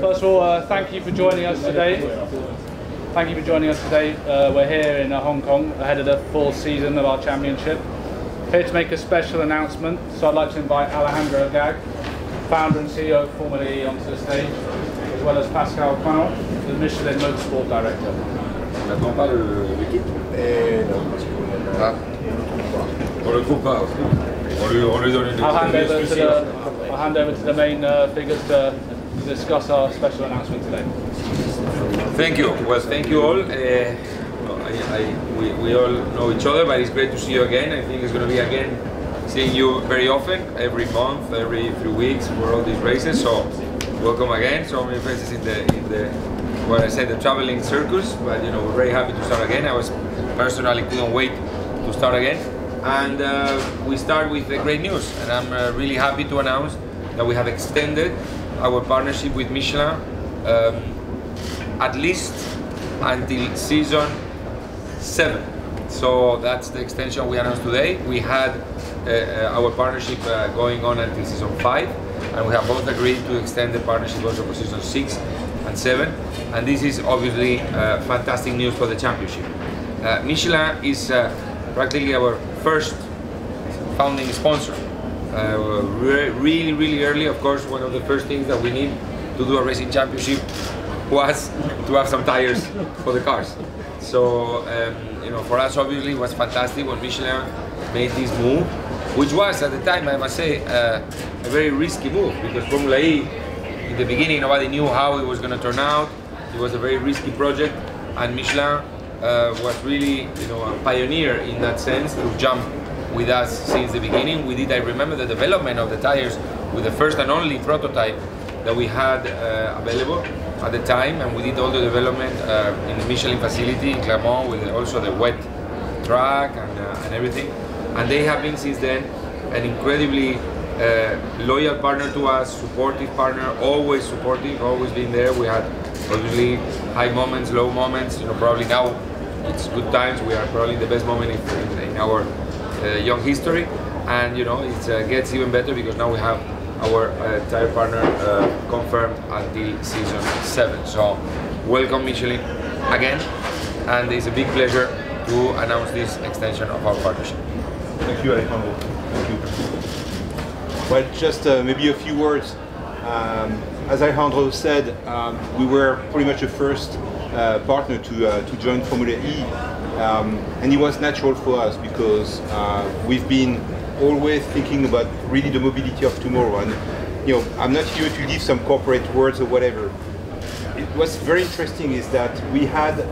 First of all, thank you for joining us today. Thank you for joining us today. We're here in Hong Kong ahead of the fourth season of our championship. Here to make a special announcement. So I'd like to invite Alejandro Agag, founder and CEO of Formula E, onto the stage, as well as Pascal Fino, the Michelin Motorsport Director. N'attend pas l'équipe? Non, parce qu'on on le trouve pas. On lui donne une I'll hand over to the main figures to discuss our special announcement today. Thank you. Well, thank you all. We all know each other, but it's great to see you again. I think it's going to be again seeing you very often, every month, every few weeks for all these races. So welcome again. So many faces in the what I said, the traveling circus. But you know, we're very happy to start again. I was personally couldn't wait to start again. And we start with great news, and I'm really happy to announce that we have extended our partnership with Michelin at least until season 7. So that's the extension we announced today. We had our partnership going on until season 5, and we have both agreed to extend the partnership also for season 6 and 7. And this is obviously fantastic news for the championship. Michelin is practically our first founding sponsor. Really early, of course. One of the first things that we need to do a racing championship was to have some tires for the cars. So you know, for us obviously it was fantastic when Michelin made this move, which was at the time, I must say, a very risky move, because Formula E in the beginning nobody knew how it was going to turn out. It was a very risky project, and Michelin was really, you know, a pioneer in that sense to jump with us since the beginning. We did, I remember, the development of the tires with the first and only prototype that we had available at the time, and we did all the development in the Michelin facility in Clermont with also the wet track and everything. And they have been since then an incredibly loyal partner to us, supportive partner, always supportive, always been there. We had obviously high moments, low moments. You know, probably now it's good times. We are probably the best moment in our young history, and you know, it gets even better because now we have our tire partner confirmed until season 7. So welcome Michelin again, and it's a big pleasure to announce this extension of our partnership. Thank you, Alejandro. Thank you. Well, just maybe a few words. As Alejandro said, we were pretty much the first partner to join Formula E, and it was natural for us because we've been always thinking about really the mobility of tomorrow. And you know, I'm not here to give some corporate words or whatever. What's very interesting is that we had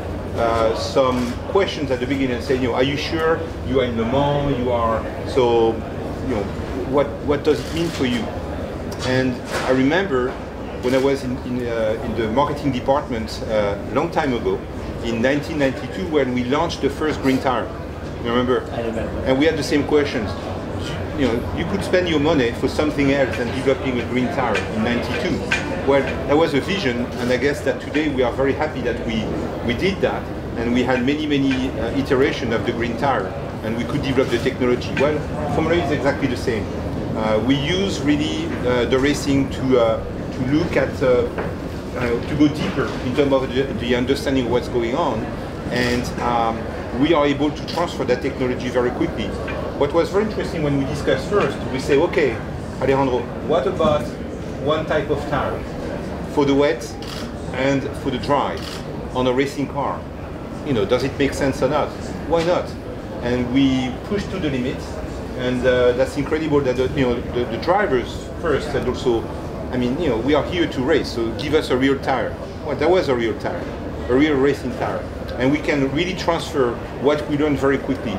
some questions at the beginning and saying, you know, are you sure you are in Le Mans? You are, so you know, what does it mean for you? And I remember when I was in the marketing department a long time ago, in 1992, when we launched the first green tire. You remember? I remember. And we had the same questions. You know, you could spend your money for something else than developing a green tire in '92. Well, that was a vision, and I guess that today we are very happy that we did that, and we had many iterations of the green tire, and we could develop the technology. Well, Formula E is exactly the same. We use really the racing to look at, to go deeper in terms of the understanding of what's going on, and we are able to transfer that technology very quickly. What was very interesting when we discussed first, we say, okay, Alejandro, what about one type of tire for the wet and for the dry on a racing car? You know, does it make sense or not? Why not? And we pushed to the limits, and that's incredible that the drivers first and also, I mean, you know, we are here to race, so give us a real tire. Well, that was a real tire, a real racing tire, and we can really transfer what we learned very quickly.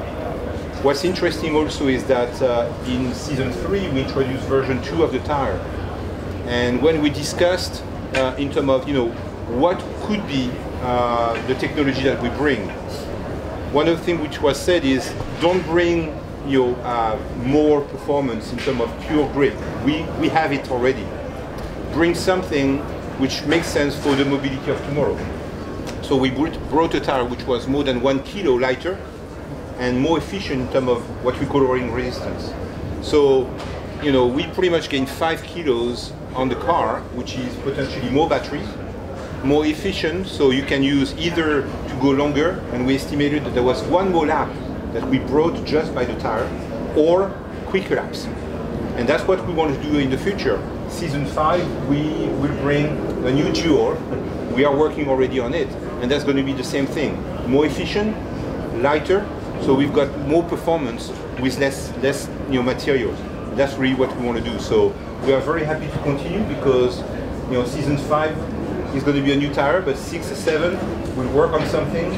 What's interesting also is that in season 3 we introduced version 2 of the tire, and when we discussed in terms of, you know, what could be the technology that we bring, one of the things which was said is, don't bring, you know, more performance in terms of pure grip. We have it already. Bring something which makes sense for the mobility of tomorrow. So we brought a tire which was more than 1 kilo lighter and more efficient in terms of what we call rolling resistance. So, you know, we pretty much gained 5 kilos on the car, which is potentially more batteries, more efficient, so you can use either to go longer, and we estimated that there was one more lap that we brought just by the tire, or quicker laps. And that's what we want to do in the future. Season 5, we will bring a new dual. We are working already on it, and that's going to be the same thing. More efficient, lighter, so we've got more performance with less materials. That's really what we want to do. So we are very happy to continue because season 5 is going to be a new tire, but 6 or 7 will work on something,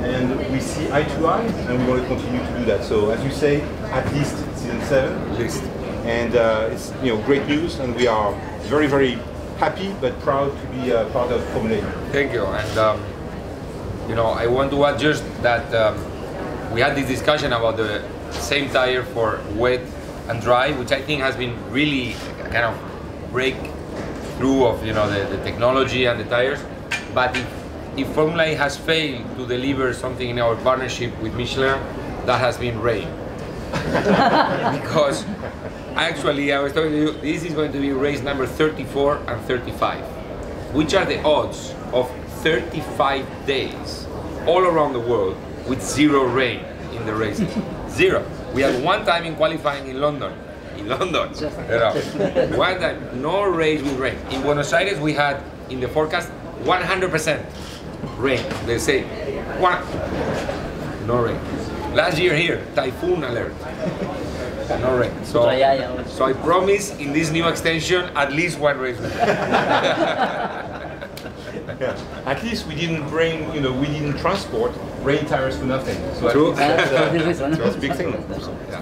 and we see eye to eye, and we want to continue to do that. So as you say, at least season 7. At least. And it's great news, and we are very, very happy but proud to be part of Formula E. Thank you. And I want to add just that we had this discussion about the same tire for wet and dry, which I think has been really a kind of breakthrough of the technology and the tires. But if Formula E has failed to deliver something in our partnership with Michelin, that has been rain. Because actually, I was telling you, this is going to be race number 34 and 35. Which are the odds of 35 days all around the world with 0 rain in the races? 0. We had one time in qualifying in London. One time, no race with rain. In Buenos Aires, we had in the forecast 100% rain. They say no rain. Last year here, typhoon alert. No rain. So I promise in this new extension at least one race. Yeah. At least we didn't bring, we didn't transport rain tires for nothing. So True. that's a big thing. Yeah.